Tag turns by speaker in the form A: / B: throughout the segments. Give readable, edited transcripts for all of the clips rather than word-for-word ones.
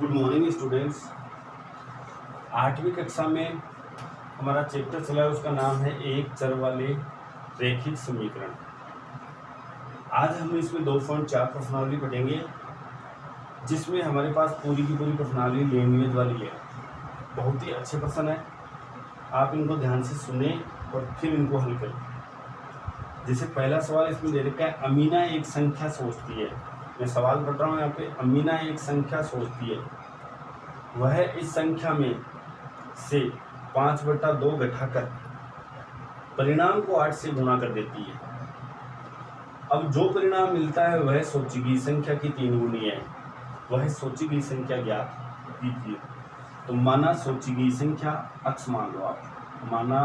A: Good morning students. 8वीं कक्षा में हमारा चैप्टर चला है, उसका नाम है एक चर वाले रैखिक समीकरण। आज हम इसमें 2.4 प्रश्नावली पढ़ेंगे, जिसमें हमारे पास पूरी की पूरी प्रश्नावली लैंग्वेज वाली है। बहुत ही अच्छे प्रश्न है, आप इनको ध्यान से सुने और फिर इनको हल करें। जैसे पहला सवाल इसमें दे रखा है, अमीना एक संख्या सोचती है। मैं सवाल पढ़ रहा हूँ यहाँ पे, अमीना एक संख्या सोचती है, वह इस संख्या में से 5/2 घटाकर परिणाम को 8 से गुणा कर देती है। अब जो परिणाम मिलता है वह सोची गई संख्या की 3 गुनी है। वह सोची गई संख्या ज्ञात कीजिए। तो माना सोची गई संख्या अक्स मान लो आप, माना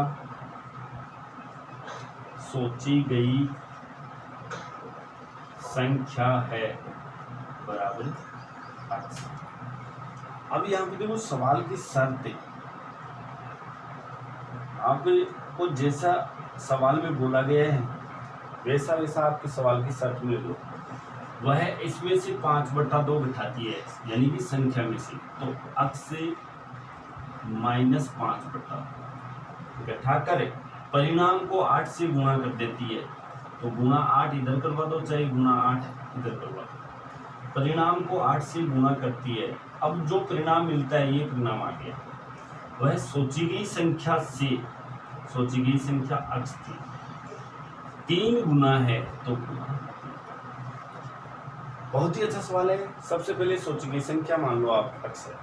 A: सोची गई संख्या है बराबर अक्स। अब यहाँ पे देखो सवाल की शर्त है, आपको जैसा सवाल में बोला गया है वैसा वैसा आपके सवाल की शर्त में लो। वह इसमें से 5/2 घटाती है, यानी कि संख्या में से, तो अक्स से -5/2 घटाकर परिणाम को 8 से गुणा कर देती है। तो गुणा 8 इधर करवा दो, चाहे गुणा 8 इधर करवा दो। परिणाम को 8 से गुणा करती है। अब जो परिणाम मिलता है, ये परिणाम आ गया, वह सोची गई संख्या से, सोची गई संख्या अक्स थी, 3 गुना है तो गुणा। बहुत ही अच्छा सवाल है। सबसे पहले सोची गई संख्या मान लो आप अक्स है।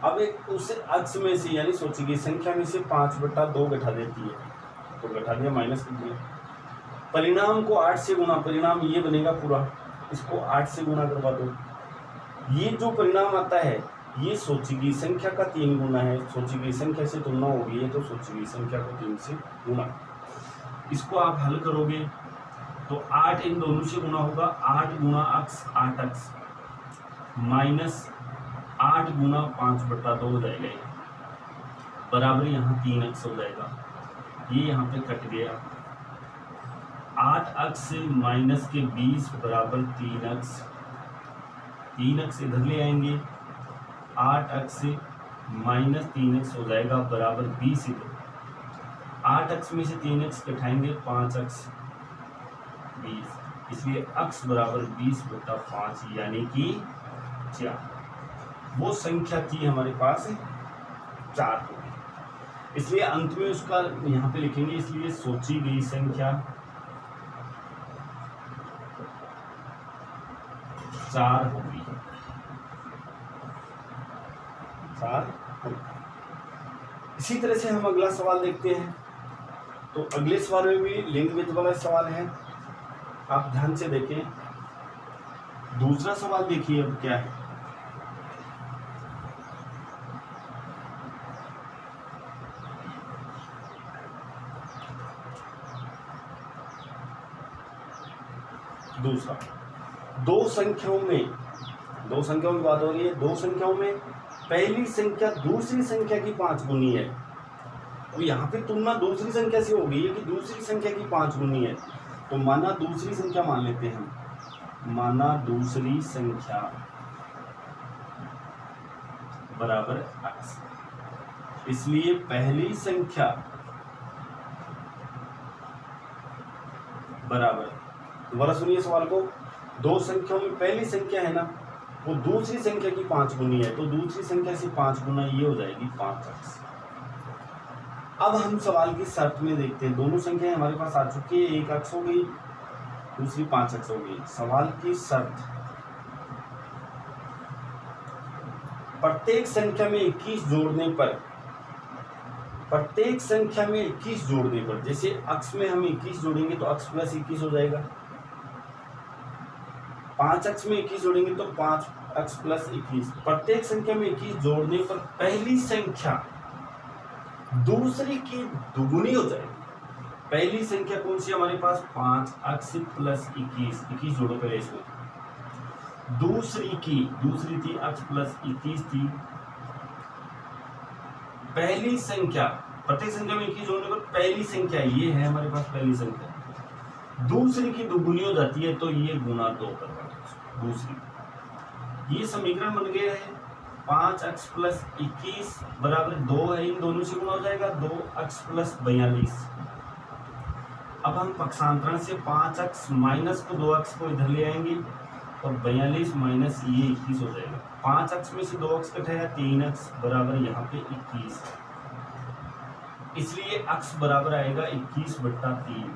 A: अब एक उसे अक्स में से यानी सोची गई संख्या में से 5/2 घटा देती है, तो घटा दिया, माइनस कर दिया। परिणाम को 8 से गुणा, परिणाम ये बनेगा पूरा, इसको 8 से गुणा करवा दो। ये जो परिणाम आता है ये सोची गई संख्या का 3 गुना है। सोची गई संख्या से तुलना होगी है, तो सोची गई संख्या को 3 से गुणा। इसको आप हल करोगे तो 8 इन दोनों से गुणा होगा, 8 गुणा अक्स 8 अक्स, माइनस 8 गुणा 5/2 हो जाएगा, बराबर यहाँ 3 अक्स हो जाएगा। ये यहाँ पे कट गया, 8 अक्स से माइनस के 20 बराबर 3 अक्स, 3 अक्स इधर ले आएंगे, 8 अक्स से माइनस 3 अक्स हो जाएगा बराबर 20 इधर। 8 अक्स में से 3 अक्स घटाएंगे, 5 अक्स 20, इसलिए अक्स बराबर 20/5 यानी कि 4। वो संख्या थी हमारे पास 4 होगी, इसलिए अंत में उसका यहाँ पे लिखेंगे। इसलिए सोची गई संख्या 4 होगी, 4 होगी। इसी तरह से हम अगला सवाल देखते हैं। तो अगले सवाल में भी लैंग्वेज वाला सवाल है, आप ध्यान से देखें। दूसरा सवाल देखिए अब क्या है। दूसरा, दो संख्याओं की बात हो रही है। 2 संख्याओं में पहली संख्या दूसरी संख्या की 5 गुनी है। तो यहाँ पे तुलना दूसरी संख्या से हो गई है कि दूसरी संख्या की 5 गुनी है। तो माना दूसरी संख्या मान लेते हैं हम, माना दूसरी संख्या बराबर अक्स, इसलिए पहली संख्या बराबर, दोबारा सुनिए सवाल को, 2 संख्याओं में पहली संख्या है ना, वो दूसरी संख्या की 5 गुनी है, तो दूसरी संख्या से 5 गुना ये हो जाएगी 5 अक्स। अब हम सवाल की शर्त में देखते हैं। दोनों संख्याएं हमारे पास आ चुकी है, एक अक्स हो गई, दूसरी 5 अक्स हो गई। सवाल की शर्त, प्रत्येक संख्या में 21 जोड़ने पर, प्रत्येक संख्या में 21 जोड़ने पर, जैसे अक्स में हम 21 जोड़ेंगे तो अक्स प्लस 21 हो जाएगा, 5 अक्स में 21 जोड़ेंगे तो 5 अक्स प्लस 21। प्रत्येक संख्या में 21 जोड़ने पर पहली संख्या दूसरी की दुगुनी हो जाएगी। पहली संख्या कौन सी हमारे पास, 5 अक्स प्लस 21, 21 जोड़ो पहले इसमें। दूसरी थी अक्स प्लस 21 थी। पहली संख्या, प्रत्येक संख्या में 21 जोड़ने पर पहली संख्या ये है हमारे पास, पहली संख्या दूसरी की दुगुनी हो जाती है, तो ये गुणा 2 करवा दो दूसरी। ये समीकरण बन गया है 5x प्लस 21 बराबर 2 है, इन दोनों से गुणा हो जाएगा 2x प्लस 42। अब हम पक्षांतरण से 5x माइनस को 2x को इधर ले आएंगे और 42 माइनस ये 21 हो जाएगा। 5x में से 2x कटेगा 3x बराबर यहाँ पे 21, इसलिए x बराबर आएगा 21/3,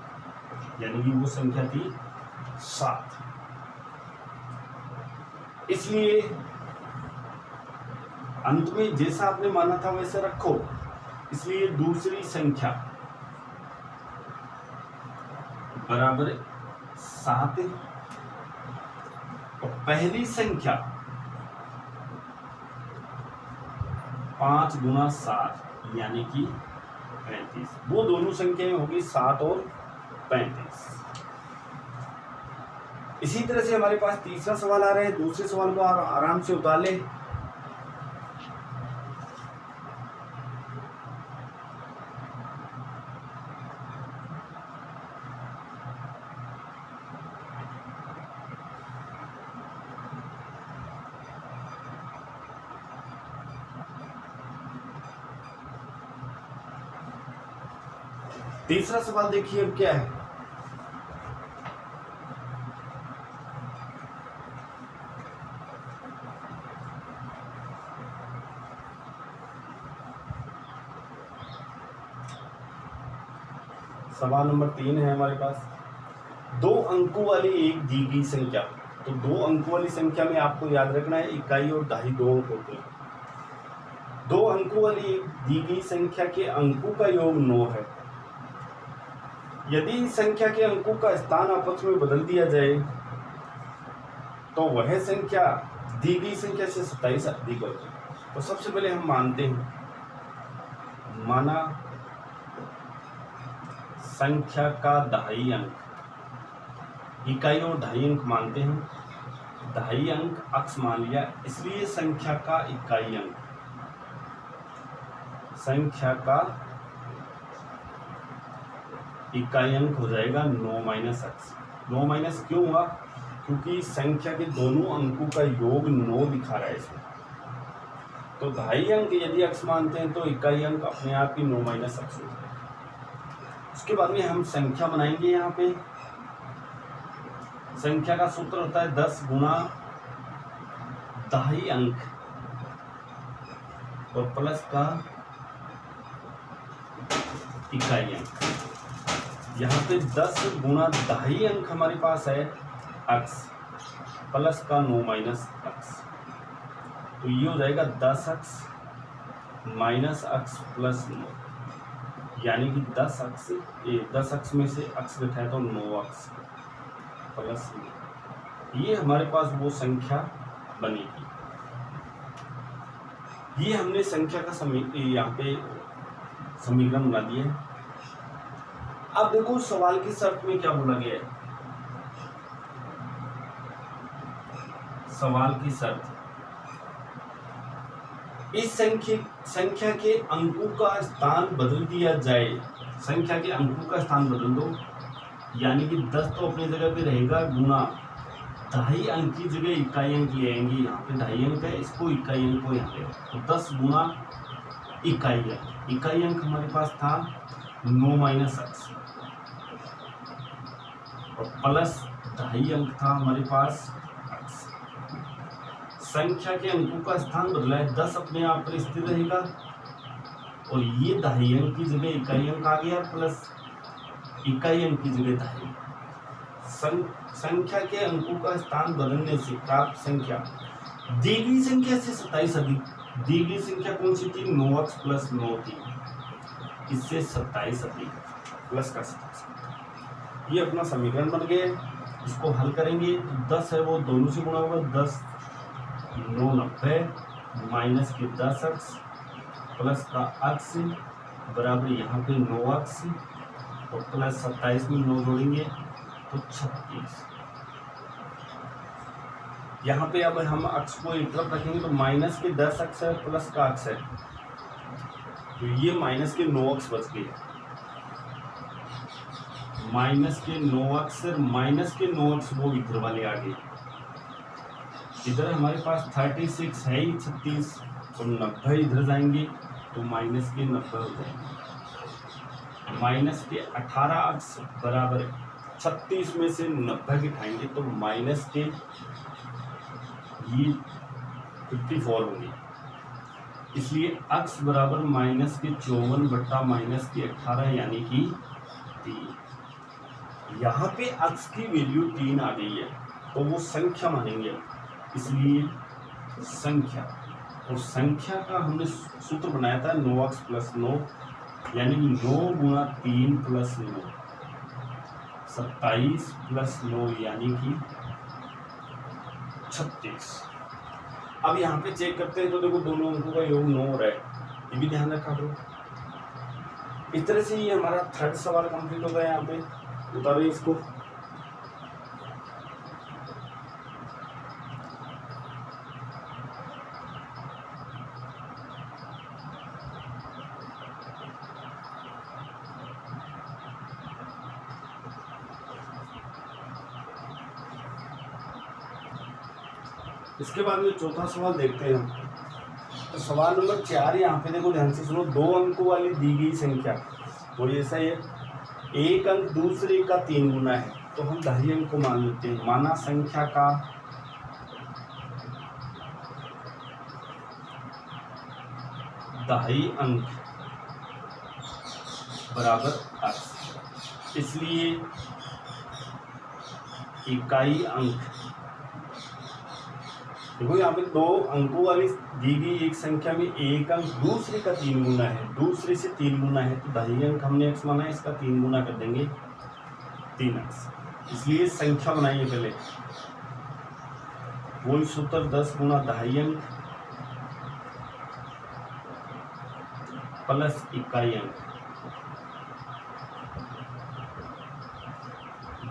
A: यानी कि वो संख्या थी 7। इसलिए अंत में जैसा आपने माना था वैसे रखो। इसलिए दूसरी संख्या बराबर 7 और पहली संख्या 5 गुना 7 यानी कि 35। वो दोनों संख्याएं होगी 7 और 35। इसी तरह से हमारे पास तीसरा सवाल आ रहा है। दूसरे सवाल को आराम से उतार ले। तीसरा सवाल देखिए अब क्या है। सवाल नंबर 3 है हमारे पास। 2 अंकों वाली एक दी गई संख्या। तो 2 अंकों वाली संख्या में आपको याद रखना है इकाई और दहाई 2 अंक होते हैं। 2 अंकों वाली एक दी गई संख्या के अंकों का योग 9 है। यदि इस संख्या के अंकों का स्थान आपस में बदल दिया जाए तो वह संख्या दी गई संख्या से 27 अधिक होगी। तो सबसे पहले हम मानते हैं, माना संख्या का दहाई अंक, इकाई और दहाई अंक मानते हैं। दहाई अंक अक्स मान लिया, इसलिए संख्या का इकाई अंक, संख्या का इकाई अंक हो जाएगा 9 माइनस अक्स। 9 माइनस क्यों हुआ? क्योंकि संख्या के दोनों अंकों का योग 9 दिखा रहा है इसमें। तो दहाई अंक यदि अक्स मानते हैं तो इकाई अंक अपने आप ही 9 माइनस अक्स हो जाएगा। उसके बाद में हम संख्या बनाएंगे। यहाँ पे संख्या का सूत्र होता है 10 गुना दहाई अंक और प्लस का इकाई अंक। यहाँ पे 10 गुना दहाई अंक हमारे पास है अक्स प्लस का 9 माइनस अक्स, तो ये हो जाएगा 10 अक्स माइनस अक्स प्लस 9, यानी कि 10 अक्स में से अक्स घटाए तो 9 अक्स प्लस 9। ये हमारे पास वो संख्या बनेगी। ये हमने संख्या का यहाँ पे समीकरण बना दिया है। अब देखो सवाल की शर्त में क्या बोला गया है। सवाल की शर्त, इस संख्या के अंकों का स्थान बदल दिया जाए। संख्या के अंकों का स्थान बदल दो, यानी कि 10 तो अपनी जगह पे रहेगा, गुना दहाई अंक की जगह इकाई अंक ले आएंगे। यहाँ पे दहाई अंक है, इसको इकाई अंक को यहाँ पे, तो 10 गुना इकाई अंक। इकाई अंक हमारे पास था 9 माइनस अक्स और प्लस दहाई अंक था हमारे पास अक्स। संख्या के अंकों का स्थान बदला है, 10 अपने आप पर स्थिर रहेगा और ये दहाई अंक की जगह इकाई अंक आ गया, प्लस इकाई अंक की जगह दहाई। संख्या के अंकों का स्थान बदलने से प्राप्त संख्या दी गई संख्या से 27 अधिक। दी गई संख्या कौन सी थी? 9x प्लस 9 थी, इससे 27 अधिक प्लस का 27। ये अपना समीकरण बन गया। इसको हल करेंगे तो 10 है वो दोनों से गुणा होगा, 10 9 90 माइनस के 10x प्लस का x बराबर यहाँ पे 9x और प्लस 27 में 9 जोड़ेंगे तो 36। यहाँ पे अब हम x को एक तरफ रखेंगे तो माइनस के 10x है प्लस का x है, तो ये माइनस के 9x बच गए। माइनस के 9x और माइनस के 9x वो इधर वाले आ गए। इधर हमारे पास 36 है ही 36, तो 90 इधर जाएंगे तो माइनस के 90 हो जाएंगे। माइनस के 18 अक्स बराबर 36 में से 90 घटाएंगे तो माइनस के ये 54 होंगे। इसलिए अक्स बराबर माइनस के 54 बट्टा माइनस के 18 यानी कि 3। यहाँ पे अक्स की वैल्यू 3 आ गई है तो वो संख्या मानेंगे, इसलिए संख्या। और संख्या का हमने सूत्र बनाया था 9x प्लस 9 यानी कि 9 गुणा 3 प्लस 9 27 प्लस 9 यानी कि 36। अब यहाँ पे चेक करते हैं तो देखो दोनों अंकों का योग 9 हो रहा है, ये भी ध्यान रखा करो। इस तरह से ये हमारा थर्ड सवाल कंप्लीट हो गया। यहाँ पे उतारो इसको। इसके बाद में चौथा सवाल देखते हैं हम। तो सवाल नंबर 4 यहाँ पे देखो ध्यान से सुनो। 2 अंकों वाली दी गई संख्या और ऐसा है, एक अंक दूसरे का 3 गुना है तो हम दहाई अंक को मान लेते हैं। माना संख्या का दहाई अंक बराबर अक्स, इसलिए इकाई अंक। देखो यहाँ पे 2 अंकों वाली दी गई एक संख्या में एक अंक दूसरे का 3 गुना है, दूसरे से 3 गुना है तो दहाई अंक हमने x माना है, इसका 3 गुना कर देंगे 3x, इसलिए संख्या बनाइए पहले। वही सूत्र 10 गुना दहाई अंक प्लस इकाई अंक।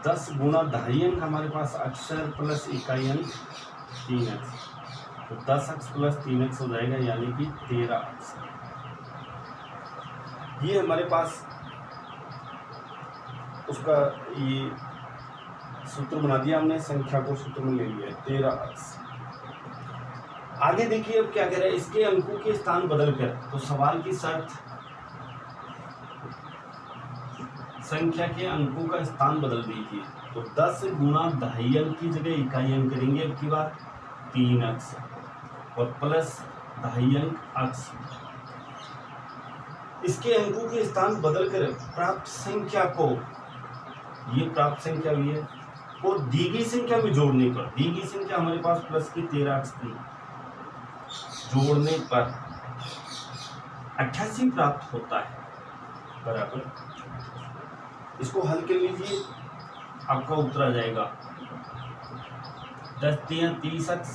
A: 10 गुना दहाई अंक हमारे पास अक्षर प्लस इकाई अंक 3x, तो 10x प्लस 3x हो जाएगा यानी कि 13x। ये हमारे पास उसका ये सूत्र बना दिया हमने, संख्या को सूत्र में ले लिया 13x। आगे देखिए अब क्या कह रहा है, इसके अंकों के स्थान बदल कर। तो सवाल की शर्त संख्या के अंकों का स्थान बदल दीजिए। तो 10 गुना दहाई अंक की जगह इकाई अंक करेंगे अब की बार 3x और प्लस दहाई अंक x। इसके अंकों के स्थान बदल कर प्राप्त संख्या को, ये प्राप्त संख्या हुई है, और दी गई संख्या में जोड़ने पर, दी गई संख्या हमारे पास प्लस की 13x थी, जोड़ने पर 88 प्राप्त होता है बराबर। इसको हल कर लीजिए, आपका उत्तर आ जाएगा 10 3 30x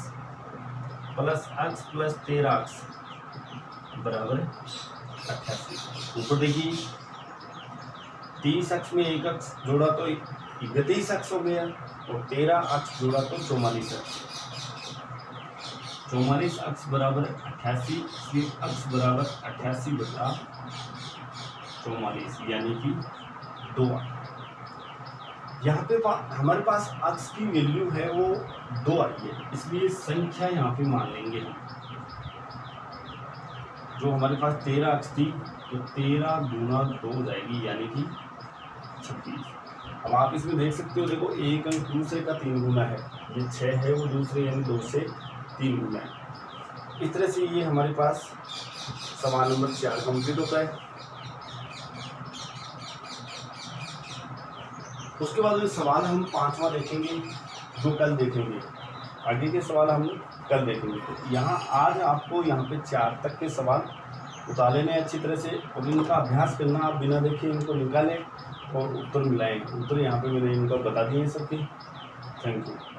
A: plus x plus 13x बराबर 88। ऊपर देखिए 30x में 1x जोड़ा तो 31x हो गया और 13x जोड़ा तो 44x। 44x बराबर 88, फिर x बराबर 88 बटा 44 यानी कि 2। यहाँ पे हमारे पास x की वैल्यू है वो 2 आई है, इसलिए संख्या यहाँ पे मान लेंगे हम। जो हमारे पास 13x थी तो 13 गुना 2 हो जाएगी यानी कि 36। अब आप इसमें देख सकते हो, देखो एक अंक दूसरे का 3 गुना है, ये 6 है वो दूसरे यानी 2 से 3 गुना है। इस तरह से ये हमारे पास सवाल नंबर 4 कंप्लीट होता है। उसके बाद सवाल हम 5वां देखेंगे जो कल देखेंगे। आगे के सवाल हम कल देखेंगे। तो यहाँ आज आपको यहाँ पे 4 तक के सवाल उतार लेने अच्छी तरह से और इनका अभ्यास करना। आप बिना देखे इनको निकालें और उत्तर मिलाएं। उत्तर यहाँ पे मैंने इनका बता दिए सबके। Thank you.